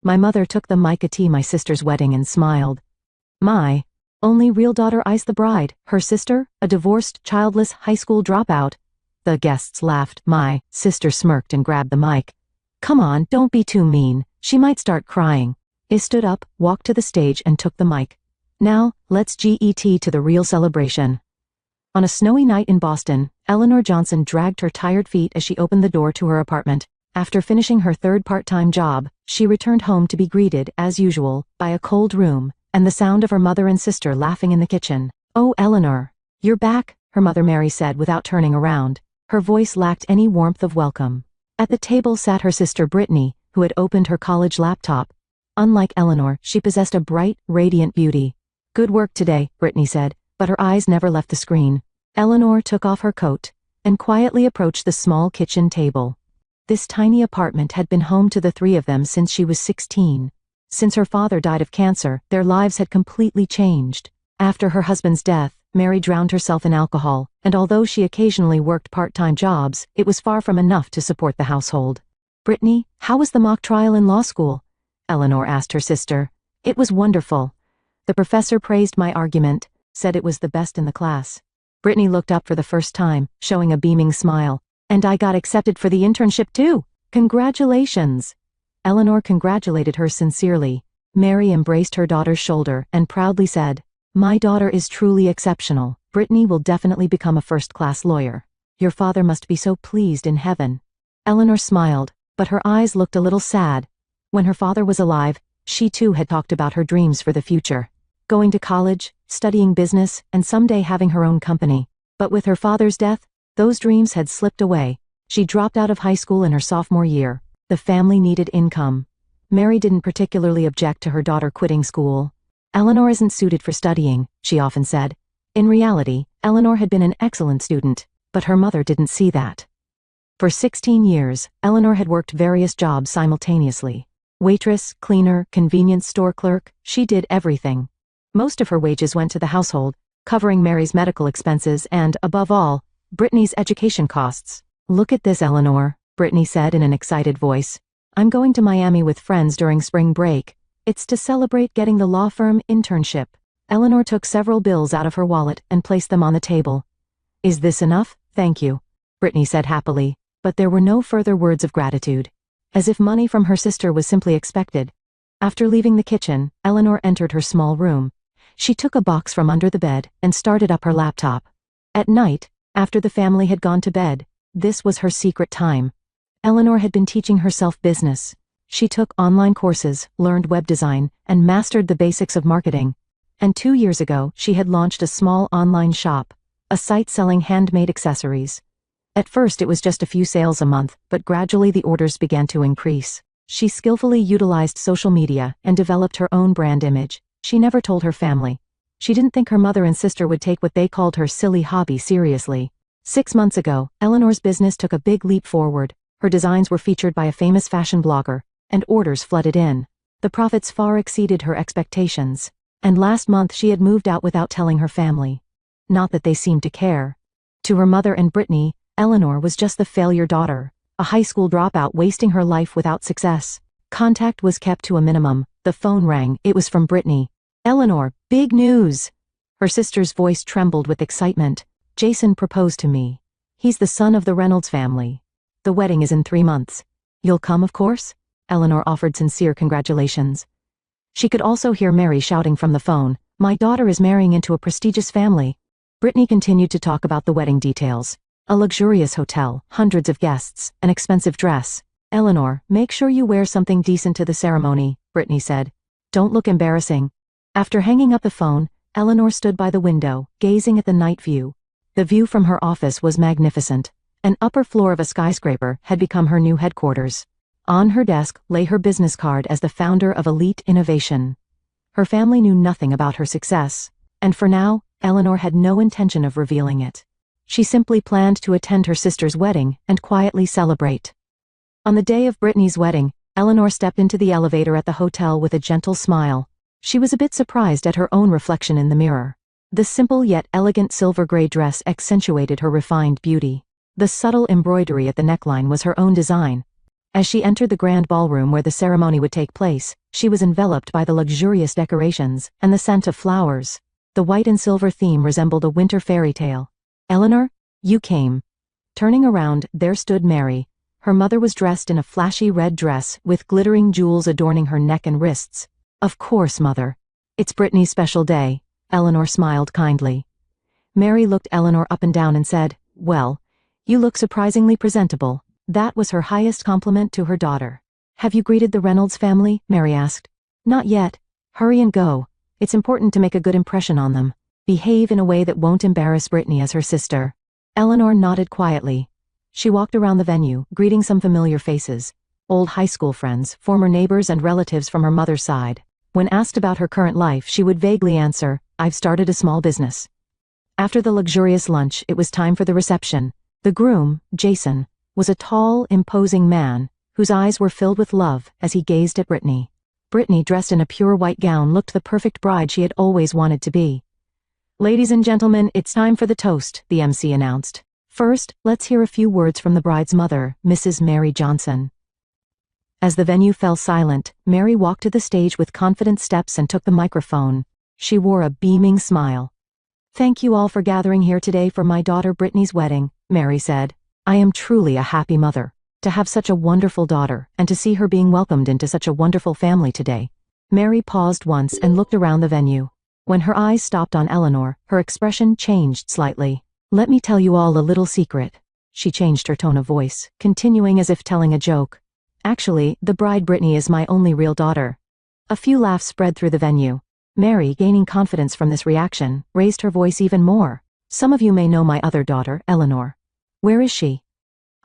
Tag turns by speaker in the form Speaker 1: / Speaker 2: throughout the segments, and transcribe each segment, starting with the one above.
Speaker 1: My mother took the mic at my sister's wedding and smiled. My only real daughter I's the bride, her sister, a divorced, childless high school dropout. The guests laughed. My sister smirked and grabbed the mic. Come on, don't be too mean, she might start crying. I stood up, walked to the stage and took the mic. Now, let's get to the real celebration. On a snowy night in Boston, Eleanor Johnson dragged her tired feet as she opened the door to her apartment. After finishing her third part-time job, she returned home to be greeted, as usual, by a cold room, and the sound of her mother and sister laughing in the kitchen. Oh, Eleanor, you're back, her mother Mary said without turning around. Her voice lacked any warmth of welcome. At the table sat her sister Brittany, who had opened her college laptop. Unlike Eleanor, she possessed a bright, radiant beauty. Good work today, Brittany said, but her eyes never left the screen. Eleanor took off her coat and quietly approached the small kitchen table. This tiny apartment had been home to the three of them since she was 16. Since her father died of cancer, their lives had completely changed. After her husband's death, Mary drowned herself in alcohol, and although she occasionally worked part-time jobs, it was far from enough to support the household. Brittany, how was the mock trial in law school? Eleanor asked her sister. It was wonderful. The professor praised my argument, said it was the best in the class. Brittany looked up for the first time, showing a beaming smile. And I got accepted for the internship too. Congratulations. Eleanor congratulated her sincerely. Mary embraced her daughter's shoulder and proudly said, My daughter is truly exceptional. Brittany will definitely become a first-class lawyer. Your father must be so pleased in heaven. Eleanor smiled, but her eyes looked a little sad. When her father was alive, she too had talked about her dreams for the future. Going to college, studying business, and someday having her own company. But with her father's death, those dreams had slipped away. She dropped out of high school in her sophomore year. The family needed income. Mary didn't particularly object to her daughter quitting school. Eleanor isn't suited for studying, she often said. In reality, Eleanor had been an excellent student, but her mother didn't see that. For 16 years, Eleanor had worked various jobs simultaneously. Waitress, cleaner, convenience store clerk, she did everything. Most of her wages went to the household, covering Mary's medical expenses and, above all, Brittany's education costs. Look at this, Eleanor, Brittany said in an excited voice. I'm going to Miami with friends during spring break. It's to celebrate getting the law firm internship. Eleanor took several bills out of her wallet and placed them on the table. Is this enough? Thank you, Brittany said happily, but there were no further words of gratitude. As if money from her sister was simply expected. After leaving the kitchen, Eleanor entered her small room. She took a box from under the bed and started up her laptop. At night, after the family had gone to bed, this was her secret time. Eleanor had been teaching herself business. She took online courses, learned web design, and mastered the basics of marketing. And 2 years ago, she had launched a small online shop, a site selling handmade accessories. At first it was just a few sales a month, but gradually the orders began to increase. She skillfully utilized social media and developed her own brand image. She never told her family. She didn't think her mother and sister would take what they called her silly hobby seriously. 6 months ago, Eleanor's business took a big leap forward. Her designs were featured by a famous fashion blogger, and orders flooded in. The profits far exceeded her expectations. And last month she had moved out without telling her family. Not that they seemed to care. To her mother and Brittany, Eleanor was just the failure daughter, a high school dropout wasting her life without success. Contact was kept to a minimum. The phone rang. It was from Brittany. Eleanor, big news! Her sister's voice trembled with excitement. Jason proposed to me. He's the son of the Reynolds family. The wedding is in 3 months. You'll come, of course? Eleanor offered sincere congratulations. She could also hear Mary shouting from the phone, My daughter is marrying into a prestigious family. Brittany continued to talk about the wedding details. A luxurious hotel, hundreds of guests, an expensive dress. Eleanor, make sure you wear something decent to the ceremony, Brittany said. Don't look embarrassing. After hanging up the phone, Eleanor stood by the window, gazing at the night view. The view from her office was magnificent. An upper floor of a skyscraper had become her new headquarters. On her desk lay her business card as the founder of Elite Innovation. Her family knew nothing about her success, and for now, Eleanor had no intention of revealing it. She simply planned to attend her sister's wedding and quietly celebrate. On the day of Brittany's wedding, Eleanor stepped into the elevator at the hotel with a gentle smile. She was a bit surprised at her own reflection in the mirror. The simple yet elegant silver-gray dress accentuated her refined beauty. The subtle embroidery at the neckline was her own design. As she entered the grand ballroom where the ceremony would take place, she was enveloped by the luxurious decorations and the scent of flowers. The white and silver theme resembled a winter fairy tale. "Eleanor, you came." Turning around, there stood Mary. Her mother was dressed in a flashy red dress with glittering jewels adorning her neck and wrists. "Of course, Mother. It's Brittany's special day." Eleanor smiled kindly. Mary looked Eleanor up and down and said, "Well, you look surprisingly presentable." That was her highest compliment to her daughter. "Have you greeted the Reynolds family?" Mary asked. "Not yet. Hurry and go. It's important to make a good impression on them. Behave in a way that won't embarrass Brittany as her sister." Eleanor nodded quietly. She walked around the venue, greeting some familiar faces. Old high school friends, former neighbors and relatives from her mother's side. When asked about her current life, she would vaguely answer, "I've started a small business." After the luxurious lunch, it was time for the reception. The groom, Jason, was a tall, imposing man, whose eyes were filled with love as he gazed at Brittany. Brittany, dressed in a pure white gown, looked the perfect bride she had always wanted to be. "Ladies and gentlemen, it's time for the toast," the MC announced. "First, let's hear a few words from the bride's mother, Mrs. Mary Johnson." As the venue fell silent, Mary walked to the stage with confident steps and took the microphone. She wore a beaming smile. "Thank you all for gathering here today for my daughter Brittany's wedding," Mary said. "I am truly a happy mother. To have such a wonderful daughter, and to see her being welcomed into such a wonderful family today." Mary paused once and looked around the venue. When her eyes stopped on Eleanor, her expression changed slightly. "Let me tell you all a little secret." She changed her tone of voice, continuing as if telling a joke. "Actually, the bride Brittany is my only real daughter." A few laughs spread through the venue. Mary, gaining confidence from this reaction, raised her voice even more. "Some of you may know my other daughter, Eleanor. Where is she?"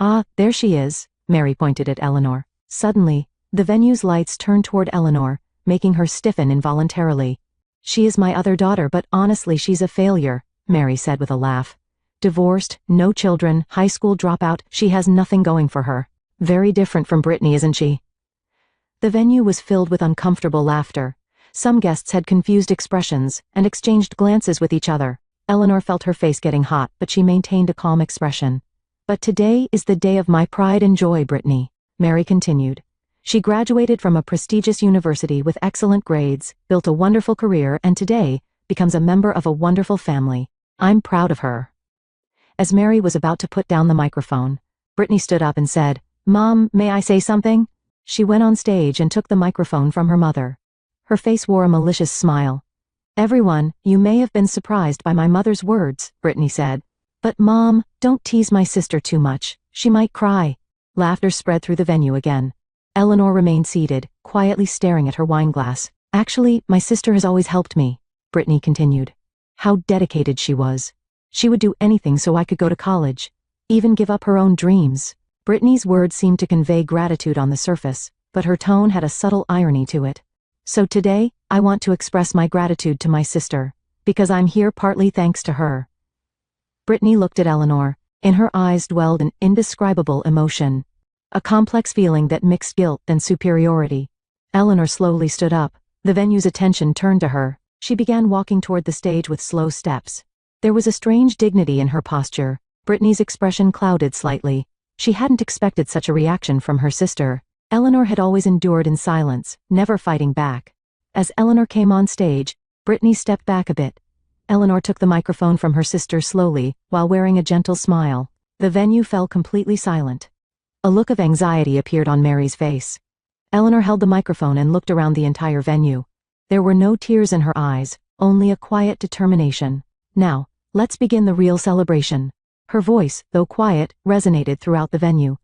Speaker 1: "Ah, there she is." Mary pointed at Eleanor. Suddenly, the venue's lights turned toward Eleanor, making her stiffen involuntarily. "She is my other daughter, but honestly she's a failure," Mary said with a laugh. "Divorced, no children, high school dropout, she has nothing going for her. Very different from Brittany, isn't she?" The venue was filled with uncomfortable laughter. Some guests had confused expressions and exchanged glances with each other. Eleanor felt her face getting hot, but she maintained a calm expression. "But today is the day of my pride and joy, Brittany," Mary continued. "She graduated from a prestigious university with excellent grades, built a wonderful career, and today becomes a member of a wonderful family. I'm proud of her." As Mary was about to put down the microphone, Brittany stood up and said, "Mom, may I say something?" She went on stage and took the microphone from her mother. Her face wore a malicious smile. "Everyone, you may have been surprised by my mother's words," Brittany said. "But Mom, don't tease my sister too much. She might cry." Laughter spread through the venue again. Eleanor remained seated, quietly staring at her wineglass. "Actually, my sister has always helped me," Brittany continued. "How dedicated she was. She would do anything so I could go to college, even give up her own dreams." Brittany's words seemed to convey gratitude on the surface, but her tone had a subtle irony to it. "So today, I want to express my gratitude to my sister, because I'm here partly thanks to her." Brittany looked at Eleanor. In her eyes dwelled an indescribable emotion, a complex feeling that mixed guilt and superiority. Eleanor slowly stood up. The venue's attention turned to her. She began walking toward the stage with slow steps. There was a strange dignity in her posture. Brittany's expression clouded slightly. She hadn't expected such a reaction from her sister. Eleanor had always endured in silence, never fighting back. As Eleanor came on stage, Brittany stepped back a bit. Eleanor took the microphone from her sister slowly, while wearing a gentle smile. The venue fell completely silent. A look of anxiety appeared on Mary's face. Eleanor held the microphone and looked around the entire venue. There were no tears in her eyes, only a quiet determination. "Now, let's begin the real celebration." Her voice, though quiet, resonated throughout the venue.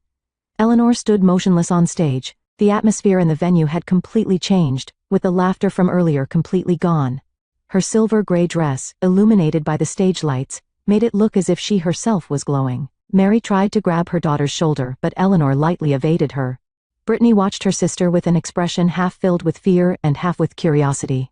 Speaker 1: Eleanor stood motionless on stage. The atmosphere in the venue had completely changed, with the laughter from earlier completely gone. Her silver-gray dress, illuminated by the stage lights, made it look as if she herself was glowing. Mary tried to grab her daughter's shoulder, but Eleanor lightly evaded her. Brittany watched her sister with an expression half filled with fear and half with curiosity.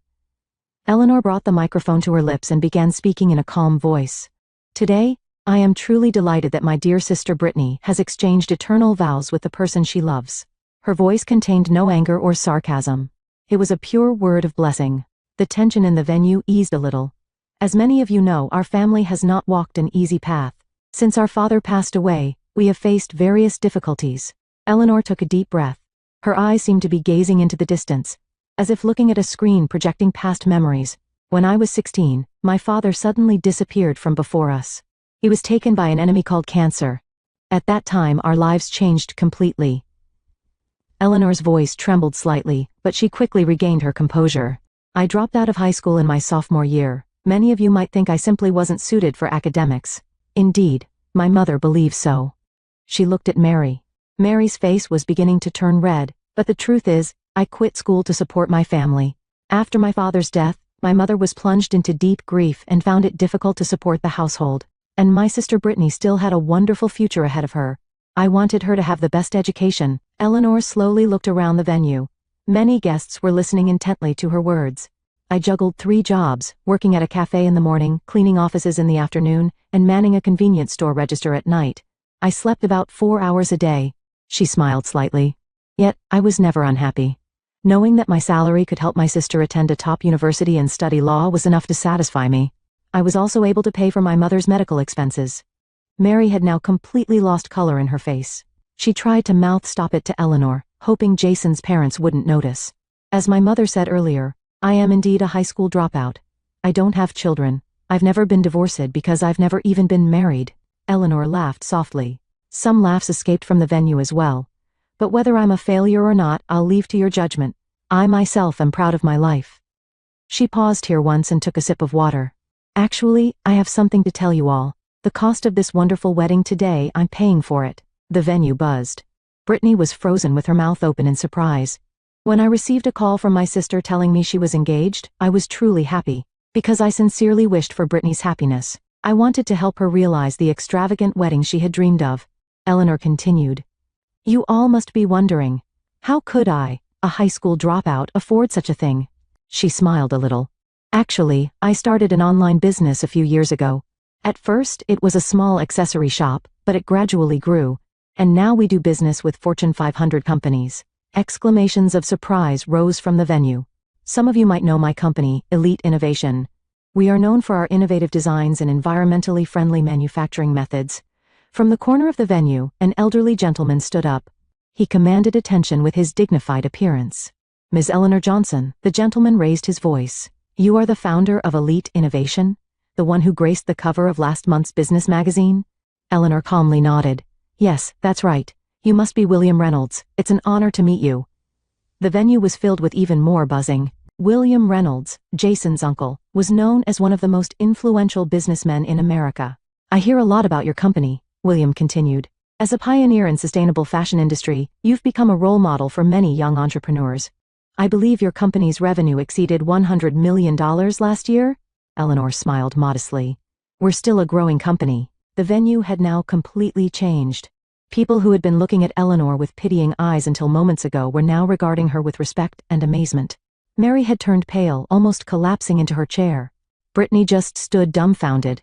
Speaker 1: Eleanor brought the microphone to her lips and began speaking in a calm voice. "Today, I am truly delighted that my dear sister Brittany has exchanged eternal vows with the person she loves." Her voice contained no anger or sarcasm. It was a pure word of blessing. The tension in the venue eased a little. "As many of you know, our family has not walked an easy path. Since our father passed away, we have faced various difficulties. Eleanor took a deep breath. Her eyes seemed to be gazing into the distance, as if looking at a screen projecting past memories. When I was 16, my father suddenly disappeared from before us. He was taken by an enemy called cancer. At that time, our lives changed completely. Eleanor's voice trembled slightly, but she quickly regained her composure. I dropped out of high school in my sophomore year. Many of you might think I simply wasn't suited for academics. Indeed, my mother believes so. She looked at Mary. Mary's face was beginning to turn red, but the truth is, I quit school to support my family. After my father's death, my mother was plunged into deep grief and found it difficult to support the household. And my sister Brittany still had a wonderful future ahead of her. I wanted her to have the best education. Eleanor slowly looked around the venue. Many guests were listening intently to her words. I juggled 3 jobs, working at a cafe in the morning, cleaning offices in the afternoon, and manning a convenience store register at night. I slept about 4 hours a day. She smiled slightly. Yet, I was never unhappy. Knowing that my salary could help my sister attend a top university and study law was enough to satisfy me. I was also able to pay for my mother's medical expenses. Mary had now completely lost color in her face. She tried to mouth stop it to Eleanor, hoping Jason's parents wouldn't notice. As my mother said earlier, I am indeed a high school dropout. I don't have children. I've never been divorced because I've never even been married. Eleanor laughed softly. Some laughs escaped from the venue as well. But whether I'm a failure or not, I'll leave to your judgment. I myself am proud of my life. She paused here once and took a sip of water. Actually, I have something to tell you all. The cost of this wonderful wedding today, I'm paying for it. The venue buzzed. Brittany was frozen with her mouth open in surprise. When I received a call from my sister telling me she was engaged, I was truly happy. Because I sincerely wished for Brittany's happiness. I wanted to help her realize the extravagant wedding she had dreamed of. Eleanor continued. You all must be wondering, how could I, a high school dropout, afford such a thing? She smiled a little. Actually, I started an online business a few years ago. At first, it was a small accessory shop, but it gradually grew. And now we do business with Fortune 500 companies. Exclamations of surprise rose from the venue. Some of you might know my company, Elite Innovation. We are known for our innovative designs and environmentally friendly manufacturing methods. From the corner of the venue, an elderly gentleman stood up. He commanded attention with his dignified appearance. Ms. Eleanor Johnson, the gentleman raised his voice. You are the founder of Elite Innovation? The one who graced the cover of last month's business magazine? Eleanor calmly nodded. Yes, that's right. You must be William Reynolds. It's an honor to meet you. The venue was filled with even more buzzing. William Reynolds, Jason's uncle, was known as one of the most influential businessmen in America. I hear a lot about your company, William continued. As a pioneer in sustainable fashion industry, you've become a role model for many young entrepreneurs. I believe your company's revenue exceeded $100 million last year? Eleanor smiled modestly. We're still a growing company. The venue had now completely changed. People who had been looking at Eleanor with pitying eyes until moments ago were now regarding her with respect and amazement. Mary had turned pale, almost collapsing into her chair. Brittany just stood dumbfounded.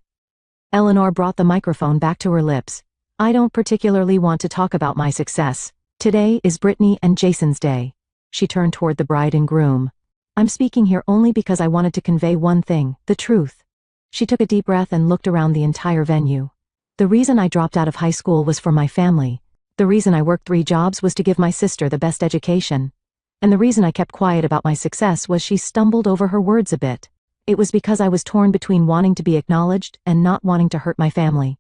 Speaker 1: Eleanor brought the microphone back to her lips. I don't particularly want to talk about my success. Today is Brittany and Jason's day. She turned toward the bride and groom. I'm speaking here only because I wanted to convey one thing, the truth. She took a deep breath and looked around the entire venue. The reason I dropped out of high school was for my family. The reason I worked 3 jobs was to give my sister the best education. And the reason I kept quiet about my success was she stumbled over her words a bit. It was because I was torn between wanting to be acknowledged and not wanting to hurt my family.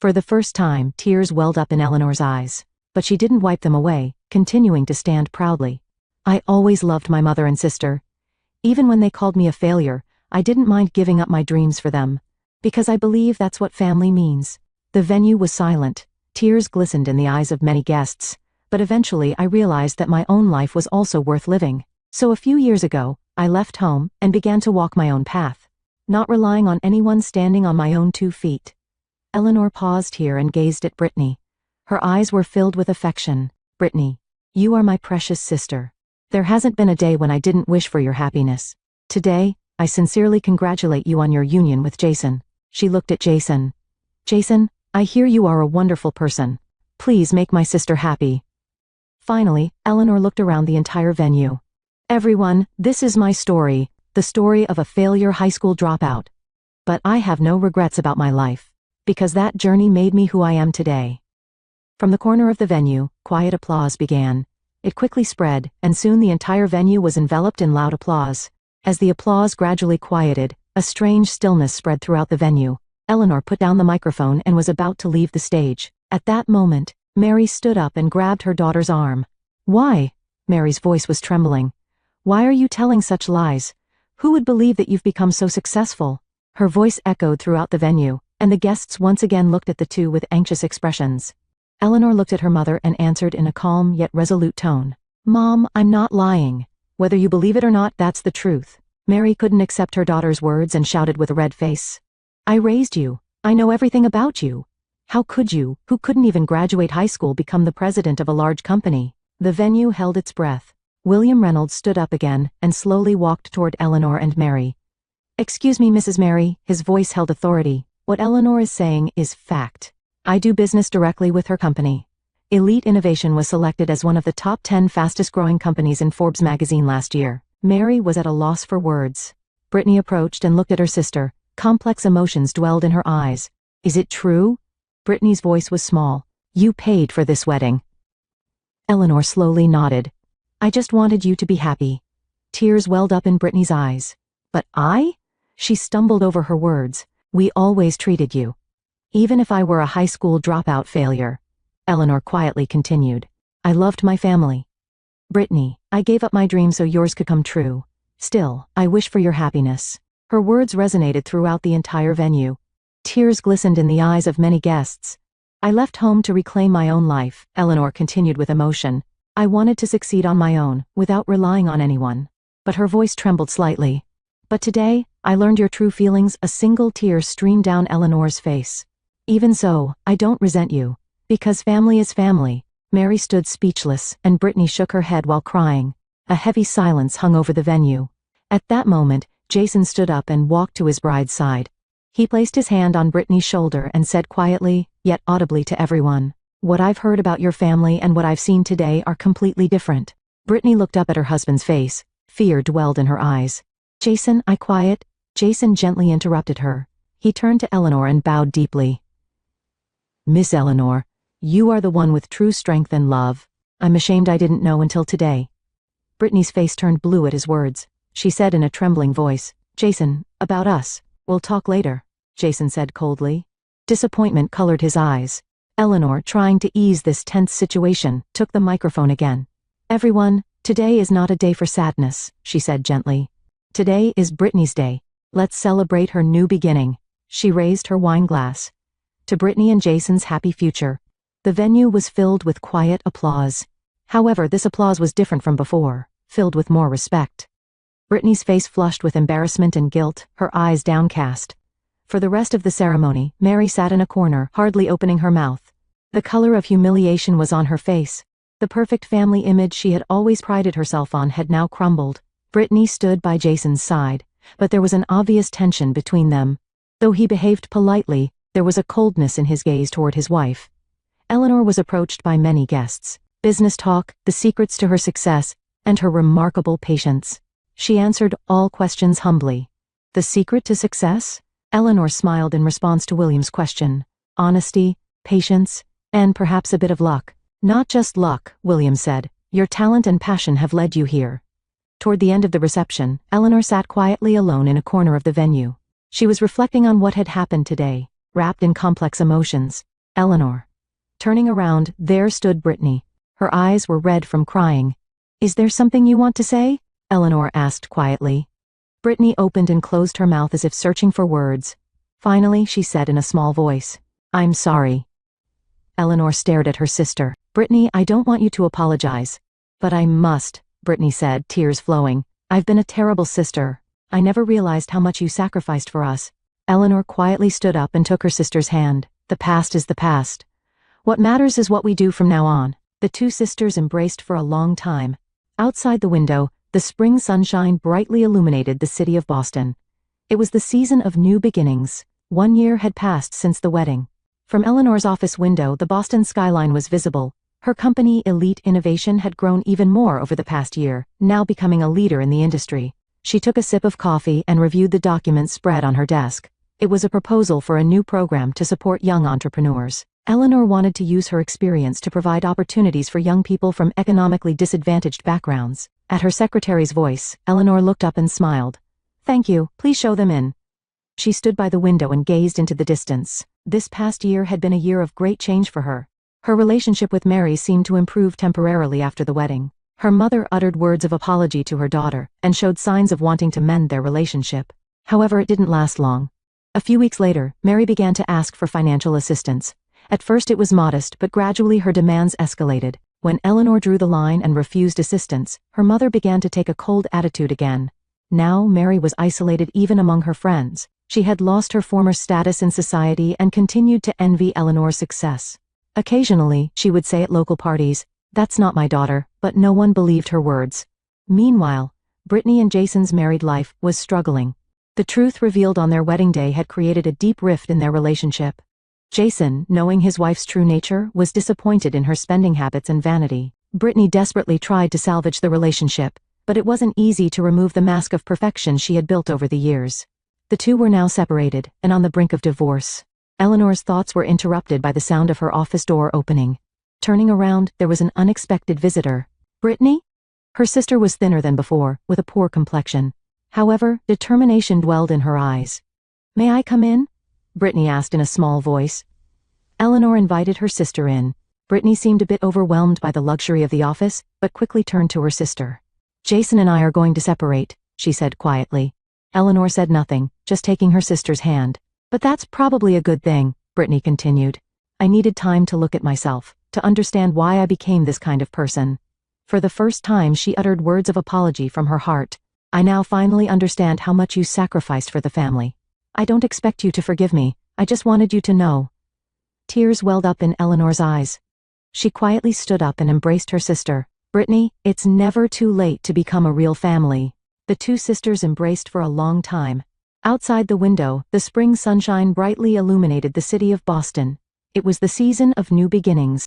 Speaker 1: For the first time, tears welled up in Eleanor's eyes. But she didn't wipe them away, continuing to stand proudly. I always loved my mother and sister. Even when they called me a failure, I didn't mind giving up my dreams for them. Because I believe that's what family means. The venue was silent. Tears glistened in the eyes of many guests. But eventually I realized that my own life was also worth living. So a few years ago, I left home and began to walk my own path. Not relying on anyone, standing on my own 2 feet. Eleanor paused here and gazed at Brittany. Her eyes were filled with affection. Brittany, you are my precious sister. There hasn't been a day when I didn't wish for your happiness. Today, I sincerely congratulate you on your union with Jason. She looked at Jason. Jason, I hear you are a wonderful person. Please make my sister happy. Finally, Eleanor looked around the entire venue. Everyone, this is my story, the story of a failure high school dropout. But I have no regrets about my life. Because that journey made me who I am today. From the corner of the venue, quiet applause began. It quickly spread, and soon the entire venue was enveloped in loud applause. As the applause gradually quieted, a strange stillness spread throughout the venue. Eleanor put down the microphone and was about to leave the stage. At that moment, Mary stood up and grabbed her daughter's arm. "Why?" Mary's voice was trembling. "Why are you telling such lies? Who would believe that you've become so successful?" Her voice echoed throughout the venue, and the guests once again looked at the two with anxious expressions. Eleanor looked at her mother and answered in a calm yet resolute tone. "Mom, I'm not lying. Whether you believe it or not, that's the truth." Mary couldn't accept her daughter's words and shouted with a red face. "I raised you. I know everything about you. How could you, who couldn't even graduate high school, become the president of a large company?" The venue held its breath. William Reynolds stood up again and slowly walked toward Eleanor and Mary. "Excuse me, Mrs. Mary," his voice held authority. "What Eleanor is saying is fact. I do business directly with her company. Elite Innovation was selected as one of the top 10 fastest-growing companies in Forbes magazine last year." Mary was at a loss for words. Brittany approached and looked at her sister. Complex emotions dwelled in her eyes. "Is it true?" Brittany's voice was small. "You paid for this wedding." Eleanor slowly nodded. "I just wanted you to be happy." Tears welled up in Brittany's eyes. "But I?" She stumbled over her words. "We always treated you. Even if I were a high school dropout failure." Eleanor quietly continued. "I loved my family. Brittany, I gave up my dream so yours could come true. Still, I wish for your happiness." Her words resonated throughout the entire venue. Tears glistened in the eyes of many guests. "I left home to reclaim my own life," Eleanor continued with emotion. "I wanted to succeed on my own, without relying on anyone." But her voice trembled slightly. "But today, I learned your true feelings." A single tear streamed down Eleanor's face. "Even so, I don't resent you. Because family is family." Mary stood speechless, and Brittany shook her head while crying. A heavy silence hung over the venue. At that moment, Jason stood up and walked to his bride's side. He placed his hand on Brittany's shoulder and said quietly, yet audibly to everyone, "What I've heard about your family and what I've seen today are completely different." Brittany looked up at her husband's face. Fear dwelled in her eyes. "Jason, I quiet." Jason gently interrupted her. He turned to Eleanor and bowed deeply. "Miss Eleanor, you are the one with true strength and love. I'm ashamed I didn't know until today." Brittany's face turned blue at his words. She said in a trembling voice, "Jason, about us. We'll talk later," Jason said coldly. Disappointment colored his eyes. Eleanor, trying to ease this tense situation, took the microphone again. "Everyone, today is not a day for sadness," she said gently. "Today is Brittany's day. Let's celebrate her new beginning." She raised her wine glass. "To Brittany and Jason's happy future." The venue was filled with quiet applause. However, this applause was different from before, filled with more respect. Brittany's face flushed with embarrassment and guilt, her eyes downcast. For the rest of the ceremony, Mary sat in a corner, hardly opening her mouth. The color of humiliation was on her face. The perfect family image she had always prided herself on had now crumbled. Brittany stood by Jason's side, but there was an obvious tension between them. Though he behaved politely, there was a coldness in his gaze toward his wife. Eleanor was approached by many guests. Business talk, the secrets to her success, and her remarkable patience. She answered all questions humbly. "The secret to success?" Eleanor smiled in response to William's question. "Honesty, patience, and perhaps a bit of luck." "Not just luck," William said. "Your talent and passion have led you here." Toward the end of the reception, Eleanor sat quietly alone in a corner of the venue. She was reflecting on what had happened today, wrapped in complex emotions. "Eleanor." Turning around, there stood Brittany. Her eyes were red from crying. "Is there something you want to say?" Eleanor asked quietly. Brittany opened and closed her mouth as if searching for words. Finally, she said in a small voice, "I'm sorry." Eleanor stared at her sister. "Brittany, I don't want you to apologize." "But I must," Brittany said, tears flowing. "I've been a terrible sister. I never realized how much you sacrificed for us." Eleanor quietly stood up and took her sister's hand. "The past is the past. What matters is what we do from now on." The two sisters embraced for a long time. Outside the window, the spring sunshine brightly illuminated the city of Boston. It was the season of new beginnings. 1 year had passed since the wedding. From Eleanor's office window, the Boston skyline was visible. Her company, Elite Innovation, had grown even more over the past year, now becoming a leader in the industry. She took a sip of coffee and reviewed the documents spread on her desk. It was a proposal for a new program to support young entrepreneurs. Eleanor wanted to use her experience to provide opportunities for young people from economically disadvantaged backgrounds. At her secretary's voice, Eleanor looked up and smiled. "Thank you, please show them in." She stood by the window and gazed into the distance. This past year had been a year of great change for her. Her relationship with Mary seemed to improve temporarily after the wedding. Her mother uttered words of apology to her daughter, and showed signs of wanting to mend their relationship. However, it didn't last long. A few weeks later, Mary began to ask for financial assistance. At first it was modest, but gradually her demands escalated. When Eleanor drew the line and refused assistance, her mother began to take a cold attitude again. Now Mary was isolated even among her friends. She had lost her former status in society and continued to envy Eleanor's success. Occasionally, she would say at local parties, "That's not my daughter," but no one believed her words. Meanwhile, Brittany and Jason's married life was struggling. The truth revealed on their wedding day had created a deep rift in their relationship. Jason, knowing his wife's true nature, was disappointed in her spending habits and vanity. Brittany desperately tried to salvage the relationship, but it wasn't easy to remove the mask of perfection she had built over the years. The two were now separated, and on the brink of divorce. Eleanor's thoughts were interrupted by the sound of her office door opening. Turning around, there was an unexpected visitor. "Brittany?" Her sister was thinner than before, with a poor complexion. However, determination dwelled in her eyes. "May I come in?" Brittany asked in a small voice. Eleanor invited her sister in. Brittany seemed a bit overwhelmed by the luxury of the office, but quickly turned to her sister. "Jason and I are going to separate," she said quietly. Eleanor said nothing, just taking her sister's hand. "But that's probably a good thing," Brittany continued. "I needed time to look at myself, to understand why I became this kind of person." For the first time she uttered words of apology from her heart. "I now finally understand how much you sacrificed for the family. I don't expect you to forgive me, I just wanted you to know." Tears welled up in Eleanor's eyes. She quietly stood up and embraced her sister. "Brittany, it's never too late to become a real family." The two sisters embraced for a long time. Outside the window, the spring sunshine brightly illuminated the city of Boston. It was the season of new beginnings.